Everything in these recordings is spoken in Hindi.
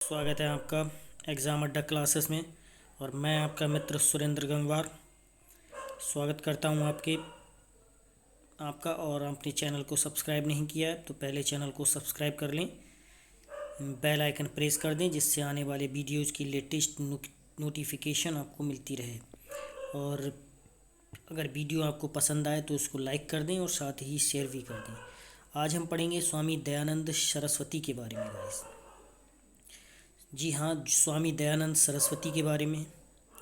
स्वागत है आपका एग्ज़ाम अड्डा क्लासेस में। और मैं आपका मित्र सुरेंद्र गंगवार स्वागत करता हूं आपका। और अपने चैनल को सब्सक्राइब नहीं किया है तो पहले चैनल को सब्सक्राइब कर लें, बेल आइकन प्रेस कर दें जिससे आने वाले वीडियोज़ की लेटेस्ट नोटिफिकेशन आपको मिलती रहे। और अगर वीडियो आपको पसंद आए तो उसको लाइक कर दें और साथ ही शेयर भी कर दें। आज हम पढ़ेंगे स्वामी दयानंद सरस्वती के बारे में गाइस। जी हाँ, स्वामी दयानंद सरस्वती के बारे में।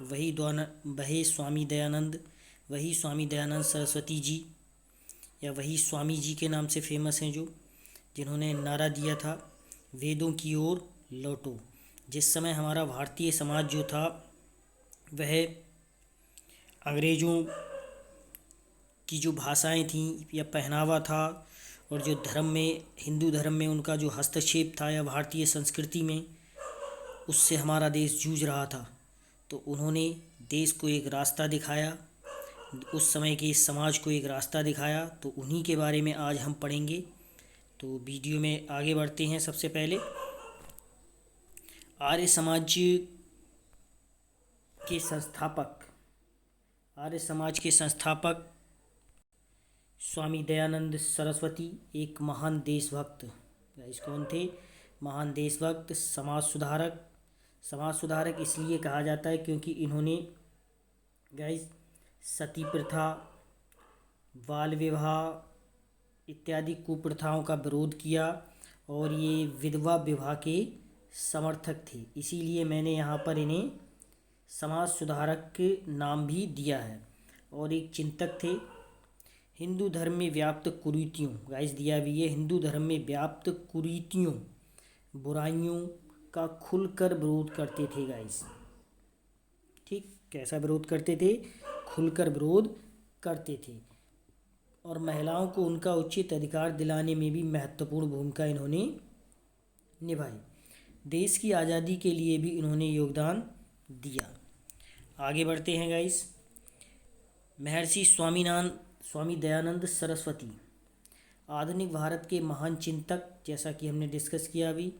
वही स्वामी दयानंद सरस्वती जी या वही स्वामी जी के नाम से फेमस हैं, जिन्होंने नारा दिया था, वेदों की ओर लौटो। जिस समय हमारा भारतीय समाज जो था वह अंग्रेज़ों की जो भाषाएं थीं या पहनावा था और जो धर्म में, हिंदू धर्म में उनका जो हस्तक्षेप था या भारतीय संस्कृति में, उससे हमारा देश जूझ रहा था। तो उन्होंने देश को एक रास्ता दिखाया, उस समय के समाज को एक रास्ता दिखाया। तो उन्हीं के बारे में आज हम पढ़ेंगे। तो वीडियो में आगे बढ़ते हैं। सबसे पहले आर्य समाज के संस्थापक स्वामी दयानंद सरस्वती एक महान देशभक्त कौन थे? महान देशभक्त, समाज सुधारक इसलिए कहा जाता है क्योंकि इन्होंने गाइस सती प्रथा, बाल विवाह इत्यादि कुप्रथाओं का विरोध किया और ये विधवा विवाह के समर्थक थे। इसीलिए मैंने यहाँ पर इन्हें समाज सुधारक के नाम भी दिया है। और एक चिंतक थे। हिंदू धर्म में व्याप्त कुरीतियों, गाइस दिया भी है, हिंदू धर्म में व्याप्त कुरीतियों, बुराइयों का खुलकर विरोध करते थे गाइस। ठीक, कैसा विरोध करते थे? खुलकर विरोध करते थे। और महिलाओं को उनका उचित अधिकार दिलाने में भी महत्वपूर्ण भूमिका इन्होंने निभाई। देश की आज़ादी के लिए भी इन्होंने योगदान दिया। आगे बढ़ते हैं गाइस। महर्षि स्वामी दयानंद सरस्वती आधुनिक भारत के महान चिंतक, जैसा कि हमने डिस्कस किया अभी,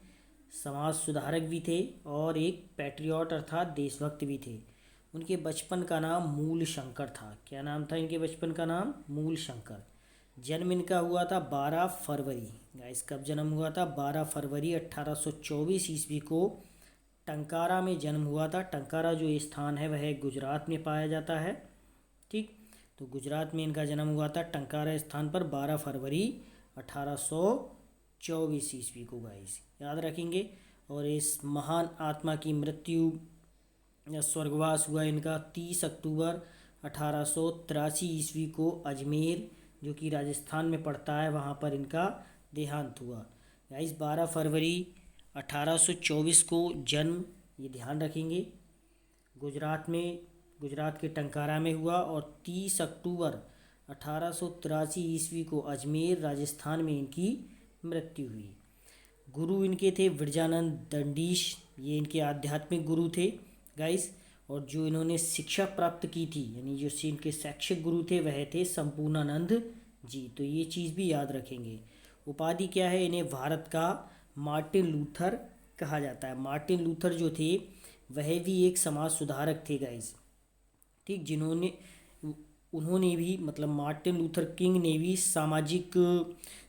समाज सुधारक भी थे और एक पैट्रियट अर्थात देशभक्त भी थे। उनके बचपन का नाम मूल शंकर था। क्या नाम था इनके बचपन का नाम? मूल शंकर। जन्म इनका हुआ था 12 फरवरी। गाइस कब जन्म हुआ था? 12 फरवरी 1824 ईस्वी को टंकारा में जन्म हुआ था। टंकारा जो स्थान है वह गुजरात में पाया जाता है। ठीक, तो गुजरात में इनका जन्म हुआ था टंकारा स्थान पर 12 फरवरी 1824 ईस्वी को। गाइस याद रखेंगे। और इस महान आत्मा की मृत्यु या स्वर्गवास हुआ इनका 30 अक्टूबर 1883 ईस्वी को अजमेर, जो कि राजस्थान में पड़ता है, वहाँ पर इनका देहांत हुआ। गाइस 12 फरवरी 1824 को जन्म, ये ध्यान रखेंगे, गुजरात के टंकारा में हुआ। और 30 अक्टूबर 1883 ईस्वी को अजमेर राजस्थान में इनकी मृत्यु हुई। गुरु इनके थे विरजानंद दंडीश, ये इनके आध्यात्मिक गुरु थे गाइस। और जो इन्होंने शिक्षा प्राप्त की थी, यानी जो इनके शैक्षिक गुरु थे, वह थे संपूर्णानंद जी। तो ये चीज़ भी याद रखेंगे। उपाधि क्या है? इन्हें भारत का मार्टिन लूथर कहा जाता है। मार्टिन लूथर जो थे वह भी एक समाज सुधारक थे गाइस। ठीक, उन्होंने भी, मतलब मार्टिन लूथर किंग ने भी सामाजिक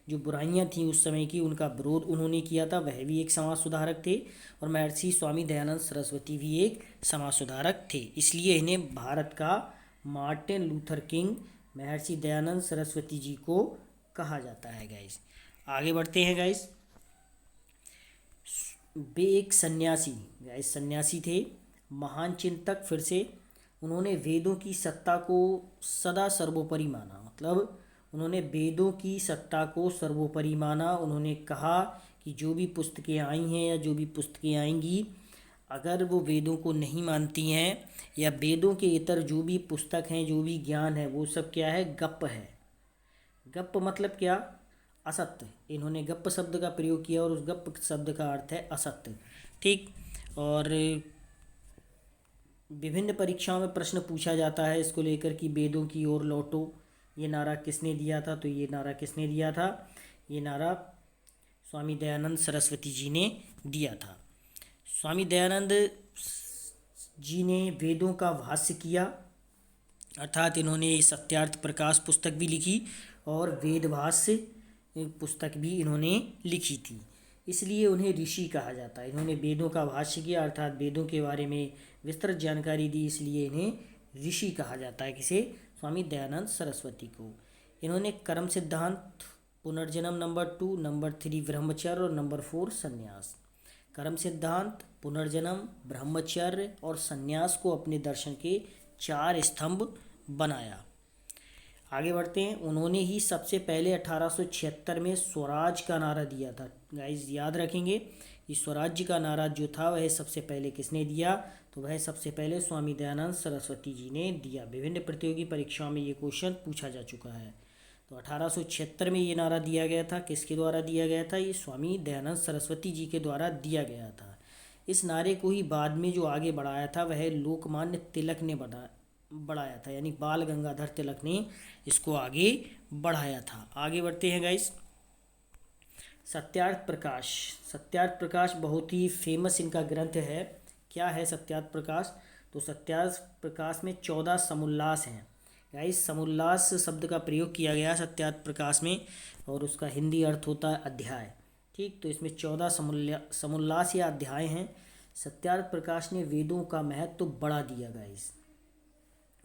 जो बुराइयां थीं उस समय की, उनका विरोध उन्होंने किया था। वह भी एक समाज सुधारक थे। और महर्षि स्वामी दयानंद सरस्वती भी एक समाज सुधारक थे। इसलिए इन्हें भारत का Martin Luther king, Maharshi Dayanand Saraswati ji को कहा जाता है गाइस। आगे बढ़ते हैं गाइस। वे एक सन्यासी थे, महान चिंतक। फिर से उन्होंने वेदों की सत्ता को सदा सर्वोपरि माना। मतलब उन्होंने वेदों की सत्ता को सर्वोपरि माना। उन्होंने कहा कि जो भी पुस्तकें आई हैं या जो भी पुस्तकें आएंगी, अगर वो वेदों को नहीं मानती हैं या वेदों के इतर जो भी पुस्तक हैं, जो भी ज्ञान है, वो सब क्या है? गप है। गप मतलब क्या? असत्य। इन्होंने गप शब्द का प्रयोग किया और उस गप शब्द का अर्थ है असत्य। ठीक, और विभिन्न परीक्षाओं में प्रश्न पूछा जाता है इसको लेकर कि वेदों की ओर लौटो, ये नारा किसने दिया था? तो ये नारा किसने दिया था? ये नारा स्वामी दयानंद सरस्वती जी ने दिया था। स्वामी दयानंद जी ने वेदों का भाष्य किया, अर्थात इन्होंने सत्यार्थ प्रकाश पुस्तक भी लिखी और वेद भाष्य पुस्तक भी इन्होंने लिखी थी, इसलिए उन्हें ऋषि कहा जाता है। इन्होंने वेदों का भाष्य किया अर्थात वेदों के बारे में विस्तृत जानकारी दी, इसलिए इन्हें ऋषि कहा जाता है। किसे? स्वामी दयानंद सरस्वती को। इन्होंने कर्म सिद्धांत, पुनर्जन्म नंबर 2, नंबर 3 ब्रह्मचर्य और नंबर 4 संन्यास। कर्म सिद्धांत, पुनर्जन्म, ब्रह्मचर्य और संन्यास को अपने दर्शन के 4 स्तंभ बनाया। आगे बढ़ते हैं। उन्होंने ही सबसे पहले 1876 में स्वराज का नारा दिया था। गाइस याद रखेंगे, ये स्वराज्य का नारा जो था वह सबसे पहले किसने दिया? तो वह सबसे पहले स्वामी दयानंद सरस्वती जी ने दिया। विभिन्न प्रतियोगी परीक्षाओं में ये क्वेश्चन पूछा जा चुका है। तो 1876 में ये नारा दिया गया था। किसके द्वारा दिया गया था? ये स्वामी दयानंद सरस्वती जी के द्वारा दिया गया था। इस नारे को ही बाद में जो आगे बढ़ाया था वह लोकमान्य तिलक ने बढ़ाया था, यानी बाल गंगाधर तिलक ने इसको आगे बढ़ाया था। आगे बढ़ते हैं गाइस। सत्यार्थ प्रकाश। सत्यार्थ प्रकाश बहुत ही फेमस इनका ग्रंथ है। क्या है सत्यार्थ प्रकाश? तो सत्यार्थ प्रकाश में 14 समुल्लास हैं। गाइस समुल्लास शब्द का प्रयोग किया गया सत्यार्थ प्रकाश में और उसका हिंदी अर्थ होता है अध्याय। ठीक, तो इसमें 14 समुल्लास या अध्याय हैं। सत्यार्थ प्रकाश ने वेदों का महत्व तो बढ़ा दिया गाइस।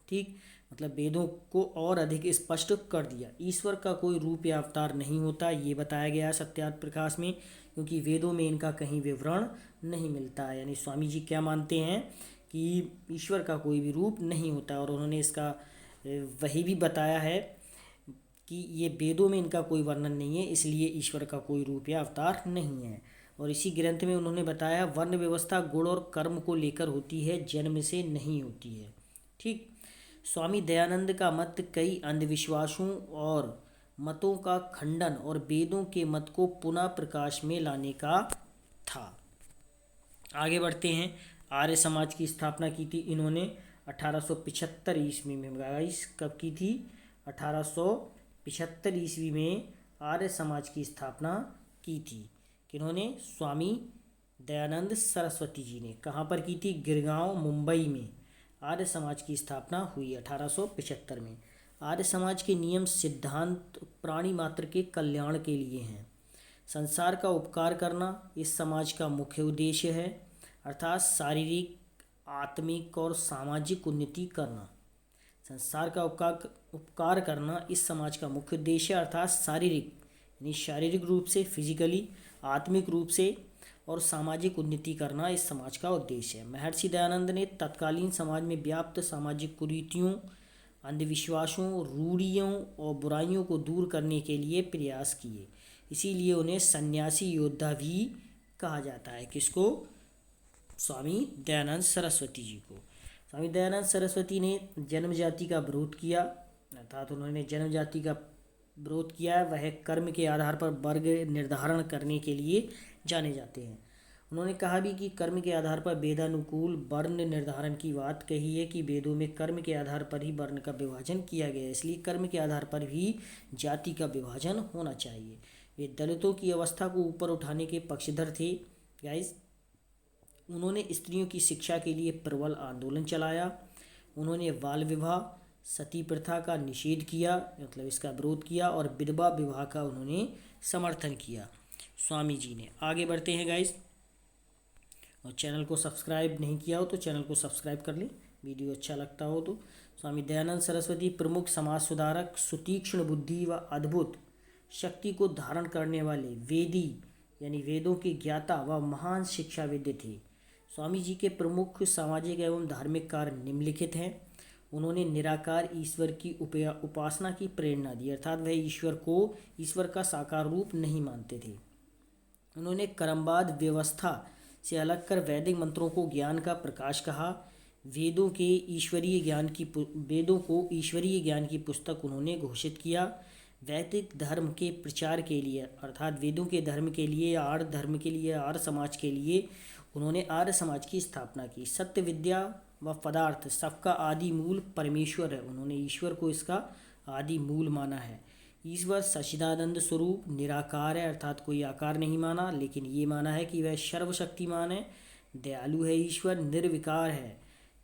ठीक, मतलब वेदों को और अधिक स्पष्ट कर दिया। ईश्वर का कोई रूप या अवतार नहीं होता, ये बताया गया है सत्यार्थ प्रकाश में, क्योंकि वेदों में इनका कहीं विवरण नहीं मिलता है। यानी स्वामी जी क्या मानते हैं कि ईश्वर का कोई भी रूप नहीं होता, और उन्होंने इसका वही भी बताया है कि ये वेदों में इनका कोई वर्णन नहीं है, इसलिए ईश्वर का कोई रूप या अवतार नहीं है। और इसी ग्रंथ में उन्होंने बताया वर्ण व्यवस्था गुण और कर्म को लेकर होती है, जन्म से नहीं होती है। ठीक, स्वामी दयानंद का मत कई अंधविश्वासों और मतों का खंडन और वेदों के मत को पुनः प्रकाश में लाने का था। आगे बढ़ते हैं। आर्य समाज की स्थापना की थी इन्होंने 1875 ईस्वी में। गाइस कब की थी? 1875 ईस्वी में आर्य समाज की स्थापना की थी। किन्होंने? स्वामी दयानंद सरस्वती जी ने। कहाँ पर की थी? गिरगांव, मुंबई में आर्य समाज की स्थापना हुई 1875 में। आर्य समाज के नियम सिद्धांत प्राणी मात्र के कल्याण के लिए हैं। संसार का उपकार करना इस समाज का मुख्य उद्देश्य है, अर्थात शारीरिक, आत्मिक और सामाजिक उन्नति करना। संसार का उपकार करना इस समाज का मुख्य उद्देश्य है, अर्थात शारीरिक यानी शारीरिक रूप से, फिजिकली, आत्मिक रूप से और सामाजिक उन्नति करना इस समाज का उद्देश्य है। महर्षि दयानंद ने तत्कालीन समाज में व्याप्त सामाजिक कुरीतियों, अंधविश्वासों, रूढ़ियों और बुराइयों को दूर करने के लिए प्रयास किए, इसीलिए उन्हें सन्यासी योद्धा भी कहा जाता है। किसको? स्वामी दयानंद सरस्वती जी को। स्वामी दयानंद सरस्वती ने जन्म जाति का विरोध किया, अर्थात उन्होंने जन्म जाति का विरोध किया है। वह कर्म के आधार पर वर्ग निर्धारण करने के लिए जाने जाते हैं। उन्होंने कहा भी कि कर्म के आधार पर वेदानुकूल वर्ण निर्धारण की बात कही है कि वेदों में कर्म के आधार पर ही वर्ण का विभाजन किया गया है, इसलिए कर्म के आधार पर भी जाति का विभाजन होना चाहिए। वे दलितों की अवस्था को ऊपर उठाने के पक्षधर थे। गाइस उन्होंने स्त्रियों की शिक्षा के लिए प्रबल आंदोलन चलाया। उन्होंने बाल विवाह, सती प्रथा का निषेध किया, मतलब इसका विरोध किया, और विधवा विवाह का उन्होंने समर्थन किया स्वामी जी ने। आगे बढ़ते हैं गाइस, और चैनल को सब्सक्राइब नहीं किया हो तो चैनल को सब्सक्राइब कर लें, वीडियो अच्छा लगता हो तो। स्वामी दयानंद सरस्वती प्रमुख समाज सुधारक, सुतीक्ष्ण बुद्धि व अद्भुत शक्ति को धारण करने वाले वेदी यानी वेदों के ज्ञाता व महान शिक्षाविद थे। स्वामी जी के प्रमुख सामाजिक एवं धार्मिक कार्य निम्नलिखित हैं। उन्होंने निराकार ईश्वर की उपासना की प्रेरणा दी, अर्थात वह ईश्वर का साकार रूप नहीं मानते थे। उन्होंने कर्मवाद व्यवस्था से अलग कर वैदिक मंत्रों को ज्ञान का प्रकाश कहा। वेदों को ईश्वरीय ज्ञान की पुस्तक उन्होंने घोषित किया। वैदिक धर्म के प्रचार के लिए, अर्थात वेदों के धर्म के लिए, आर्य धर्म के लिए, आर्य समाज के लिए उन्होंने आर्य समाज की स्थापना की। सत्य, विद्या व पदार्थ सबका आदि मूल परमेश्वर है। उन्होंने ईश्वर को इसका आदि मूल माना है। ईश्वर सच्चिदानंद स्वरूप निराकार है, अर्थात कोई आकार नहीं माना, लेकिन ये माना है कि वह सर्वशक्तिमान है। दयालु है ईश्वर, निर्विकार है,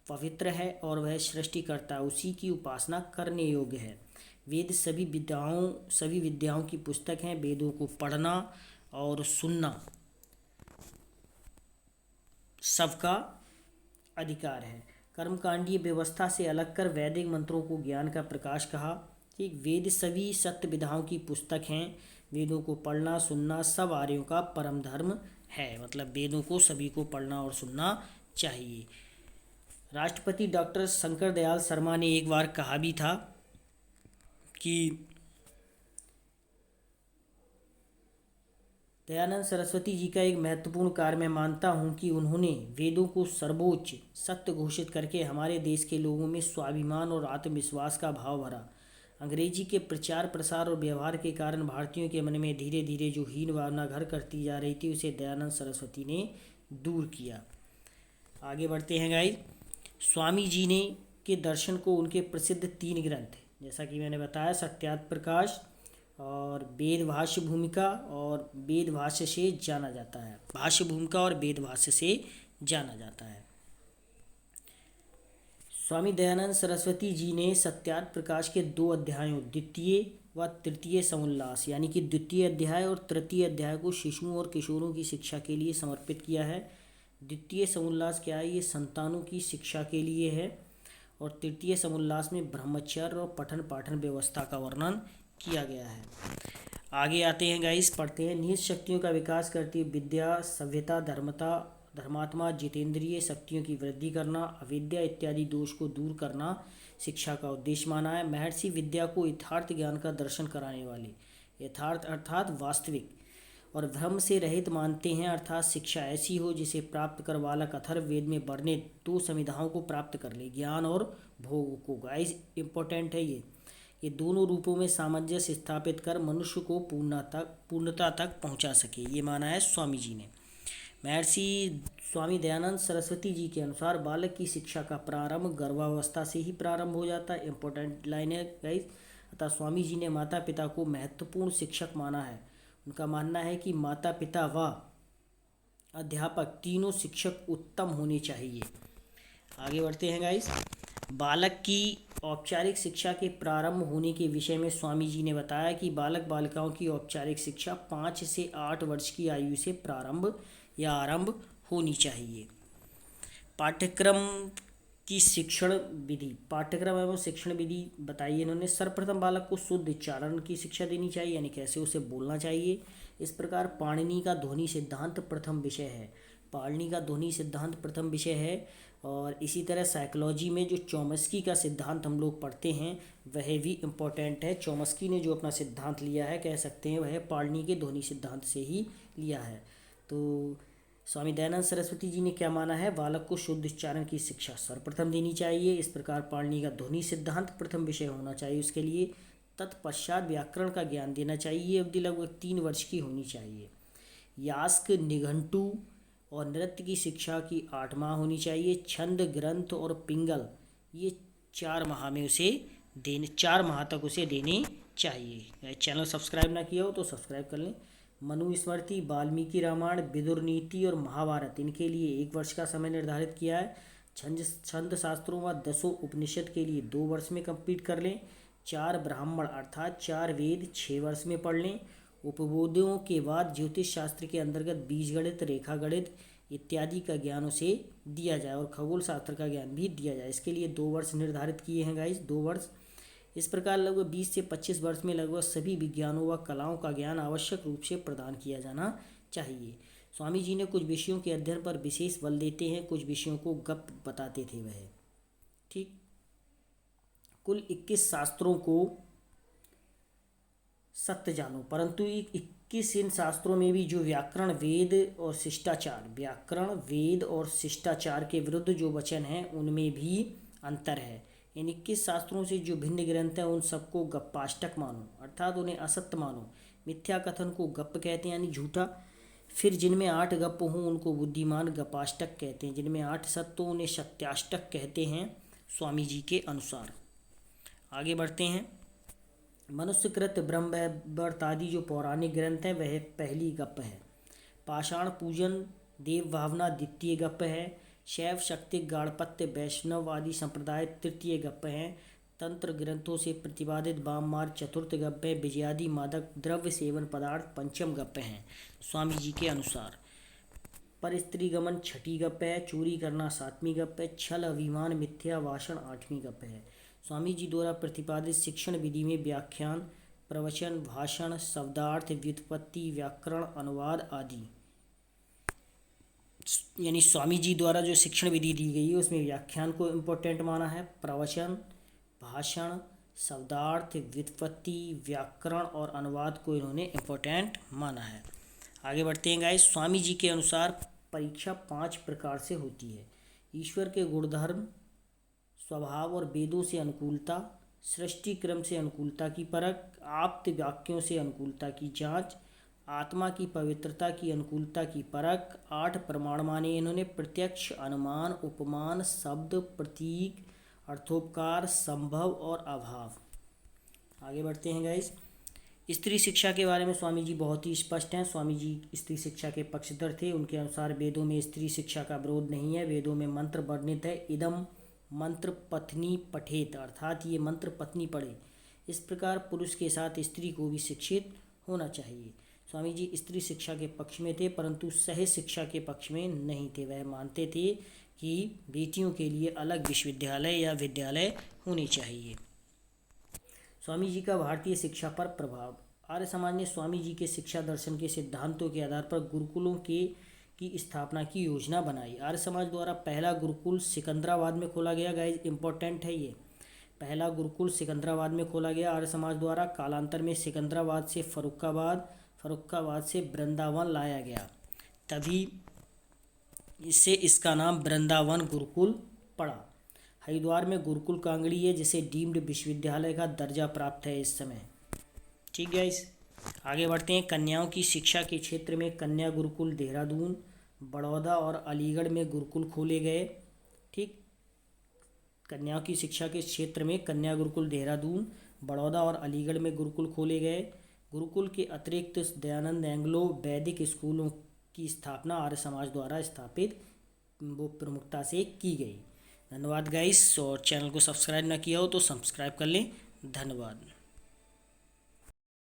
पवित्र है और वह सृष्टिकर्ता, उसी की उपासना करने योग्य है। वेद सभी विद्याओं की पुस्तक हैं। वेदों को पढ़ना और सुनना सबका अधिकार है। कर्मकांडीय व्यवस्था से अलग कर वैदिक मंत्रों को ज्ञान का प्रकाश कहा। ठीक, वेद सभी सत्य विधाओं की पुस्तक हैं। वेदों को पढ़ना सुनना सब आर्यों का परम धर्म है। मतलब वेदों को सभी को पढ़ना और सुनना चाहिए। राष्ट्रपति डॉक्टर शंकर दयाल शर्मा ने एक बार कहा भी था कि दयानंद सरस्वती जी का एक महत्वपूर्ण कार्य मैं मानता हूँ कि उन्होंने वेदों को सर्वोच्च सत्य घोषित करके हमारे देश के लोगों में स्वाभिमान और आत्मविश्वास का भाव भरा। अंग्रेजी के प्रचार प्रसार और व्यवहार के कारण भारतीयों के मन में धीरे धीरे जो हीन भावना घर करती जा रही थी, उसे दयानंद सरस्वती ने दूर किया। आगे बढ़ते हैं गाइस। स्वामी जी ने के दर्शन को उनके प्रसिद्ध 3 ग्रंथ, जैसा कि मैंने बताया, सत्यार्थ प्रकाश और वेद भाष्य भूमिका और वेद भाष्य से जाना जाता है। भाष्य भूमिका और वेद भाष्य से जाना जाता है। स्वामी दयानंद सरस्वती जी ने सत्यार्थ प्रकाश के 2 अध्यायों, द्वितीय व तृतीय समुल्लास, यानी कि द्वितीय अध्याय और तृतीय अध्याय को शिशुओं और किशोरों की शिक्षा के लिए समर्पित किया है। द्वितीय समुल्लास क्या है? ये संतानों की शिक्षा के लिए है। और तृतीय समुल्लास में ब्रह्मचर्य और पठन पाठन व्यवस्था का वर्णन किया गया है। आगे आते हैं गाइस, पढ़ते हैं। निहित शक्तियों का विकास करती विद्या, सभ्यता, धर्मात्मा, जितेंद्रिय शक्तियों की वृद्धि करना, अविद्या इत्यादि दोष को दूर करना शिक्षा का उद्देश्य माना है। महर्षि विद्या को यथार्थ ज्ञान का दर्शन कराने वाले, यथार्थ अर्थात वास्तविक और भ्रम से रहित मानते हैं, अर्थात शिक्षा ऐसी हो जिसे प्राप्त कर बालक अथर्ववेद में वर्णे 2 संविधाओं को प्राप्त कर ले, ज्ञान और भोग को। गाइस इंपॉर्टेंट है ये दोनों रूपों में सामंजस्य स्थापित कर मनुष्य को पूर्णता तक पहुंचा सके, ये माना है स्वामी जी ने। महर्षि स्वामी दयानंद सरस्वती जी के अनुसार बालक की शिक्षा का प्रारंभ गर्भावस्था से ही प्रारंभ हो जाता है। इंपॉर्टेंट लाइन है गाइस। अतः स्वामी जी ने माता पिता को महत्वपूर्ण शिक्षक माना है। उनका मानना है कि माता पिता व अध्यापक तीनों शिक्षक उत्तम होने चाहिए। आगे बढ़ते हैं गाइस। बालक की औपचारिक शिक्षा के प्रारंभ होने के विषय में स्वामी जी ने बताया कि बालक बालिकाओं की औपचारिक शिक्षा 5 से 8 वर्ष की आयु से प्रारंभ या आरंभ होनी चाहिए। पाठ्यक्रम एवं शिक्षण विधि बताइए इन्होंने। सर्वप्रथम बालक को शुद्ध उच्चारण की शिक्षा देनी चाहिए, यानी कैसे उसे बोलना चाहिए। इस प्रकार पाणिनि का ध्वनि सिद्धांत प्रथम विषय है। और इसी तरह साइकोलॉजी में जो चॉम्स्की का सिद्धांत हम लोग पढ़ते हैं वह भी इम्पोर्टेंट है। चॉम्स्की ने जो अपना सिद्धांत लिया है, कह सकते हैं वह पाणिनि के ध्वनि सिद्धांत से ही लिया है। तो स्वामी दयानंद सरस्वती जी ने क्या माना है? बालक को शुद्ध उच्चारण की शिक्षा सर्वप्रथम देनी चाहिए। इस प्रकार पाणिनि का ध्वनि सिद्धांत प्रथम विषय होना चाहिए उसके लिए। तत्पश्चात व्याकरण का ज्ञान देना चाहिए। ये अवधि लगभग 3 वर्ष की होनी चाहिए। यास्क, निघंटु और नृत्य की शिक्षा की 8 माह होनी चाहिए। छंद, ग्रंथ और पिंगल ये 4 माह तक उसे देने चाहिए। चैनल सब्सक्राइब ना किया हो तो सब्सक्राइब कर लें। मनुस्मृति, वाल्मीकि रामायण, विदुर नीति और महाभारत इनके लिए 1 वर्ष का समय निर्धारित किया है। छंद शास्त्रों व 10 उपनिषद के लिए 2 वर्ष में कंप्लीट कर लें। 4 ब्राह्मण अर्थात 4 वेद 6 वर्ष में पढ़ लें। उपबोधों के बाद ज्योतिष शास्त्र के अंतर्गत बीजगणित, रेखा गणित इत्यादि का ज्ञान उसे दिया जाए और खगोल शास्त्र का ज्ञान भी दिया जाए। इसके लिए 2 वर्ष निर्धारित किए हैं गाइस, 2 वर्ष। इस प्रकार लगभग 20 से 25 वर्ष में लगभग सभी विज्ञानों व कलाओं का ज्ञान आवश्यक रूप से प्रदान किया जाना चाहिए। स्वामी जी ने कुछ विषयों के अध्ययन पर विशेष बल देते हैं, कुछ विषयों को गप बताते थे वह। ठीक, कुल 21 शास्त्रों को सत्य जानो, परंतु 21 इन शास्त्रों में भी जो व्याकरण, वेद और शिष्टाचार के विरुद्ध जो वचन हैं उनमें भी अंतर है। इन 21 शास्त्रों से जो भिन्न ग्रंथ हैं उन सबको गप्पाष्टक मानो, अर्थात उन्हें असत्य मानो। मिथ्या कथन को गप्प कहते हैं, यानी झूठा। फिर जिनमें 8 गप्प हों उनको बुद्धिमान गपाष्टक कहते हैं। जिनमें 8 सत्य उन्हें सत्याष्टक कहते हैं स्वामी जी के अनुसार। आगे बढ़ते हैं। मनुष्यकृत ब्रह्मवैवर्त आदि जो पौराणिक ग्रंथ हैं वह पहली गप्प है। पाषाण पूजन देव भावना द्वितीय गप्प है। शैव शक्ति गाणपत्य वैष्णव आदि संप्रदाय तृतीय गप्प हैं। तंत्र ग्रंथों से प्रतिपादित वाम मार्ग चतुर्थ गप्प है। विजयादि मादक द्रव्य सेवन पदार्थ पंचम गप्प हैं स्वामी जी के अनुसार। पर स्त्री गमन छठी गप्प है। चोरी करना सातवीं गप्प है। छल अभिमान मिथ्या भाषण आठवीं गप्प है। स्वामी जी द्वारा प्रतिपादित शिक्षण विधि में व्याख्यान, प्रवचन, भाषण, शब्दार्थ, व्युत्पत्ति, व्याकरण, अनुवाद आदि, यानी स्वामी जी द्वारा जो शिक्षण विधि दी गई है उसमें व्याख्यान को इम्पोर्टेंट माना है, प्रवचन, भाषण, शब्दार्थ, व्युत्पत्ति, व्याकरण और अनुवाद को इन्होंने इम्पोर्टेंट माना है। आगे बढ़ते हैं गाइस। स्वामी जी के अनुसार परीक्षा 5 प्रकार से होती है। ईश्वर के गुणधर्म, स्वभाव और वेदों से अनुकूलता, सृष्टि क्रम से अनुकूलता की परख, आप्त वाक्यों से अनुकूलता की जांच, आत्मा की पवित्रता की अनुकूलता की परख। 8 प्रमाण माने इन्होंने, प्रत्यक्ष, अनुमान, उपमान, शब्द, प्रतीक, अर्थोपकार, संभव और अभाव। आगे बढ़ते हैं गाइस। स्त्री शिक्षा के बारे में स्वामी जी बहुत ही स्पष्ट हैं। स्वामी जी स्त्री शिक्षा के पक्षधर थे। उनके अनुसार वेदों में स्त्री शिक्षा का विरोध नहीं है। वेदों में मंत्र वर्णित है, इदम मंत्र पत्नी पठेत, अर्थात ये मंत्र पत्नी पढ़े। इस प्रकार पुरुष के साथ स्त्री को भी शिक्षित होना चाहिए। स्वामी जी स्त्री शिक्षा के पक्ष में थे परंतु सहज शिक्षा के पक्ष में नहीं थे। वह मानते थे कि बेटियों के लिए अलग विश्वविद्यालय या विद्यालय होने चाहिए। स्वामी जी का भारतीय शिक्षा पर प्रभाव। आर्य समाज ने स्वामी जी के शिक्षा दर्शन के सिद्धांतों के आधार पर गुरुकुलों की स्थापना की योजना बनाई। आर्य समाज द्वारा पहला गुरुकुल सिकंदराबाद में खोला गया। गाइस इंपॉर्टेंट है ये, पहला गुरुकुल सिकंदराबाद में खोला गया आर्य समाज द्वारा। कालांतर में सिकंदराबाद से फरुखाबाद से वृंदावन लाया गया, तभी इससे इसका नाम वृंदावन गुरुकुल पड़ा। हरिद्वार में गुरुकुल कांगड़ी है जिसे डीम्ड विश्वविद्यालय का दर्जा प्राप्त है इस समय। ठीक है, इस आगे बढ़ते हैं। कन्याओं की शिक्षा के क्षेत्र में कन्या गुरुकुल देहरादून, बड़ौदा और अलीगढ़ में गुरुकुल खोले गए। ठीक, कन्याओं की शिक्षा के क्षेत्र में कन्या गुरुकुल देहरादून, बड़ौदा और अलीगढ़ में गुरुकुल खोले गए। गुरुकुल के अतिरिक्त दयानंद एंग्लो वैदिक स्कूलों की स्थापना आर्य समाज द्वारा स्थापित वो प्रमुखता से की गई। धन्यवाद गाइस, और चैनल को सब्सक्राइब ना किया हो तो सब्सक्राइब कर लें। धन्यवाद।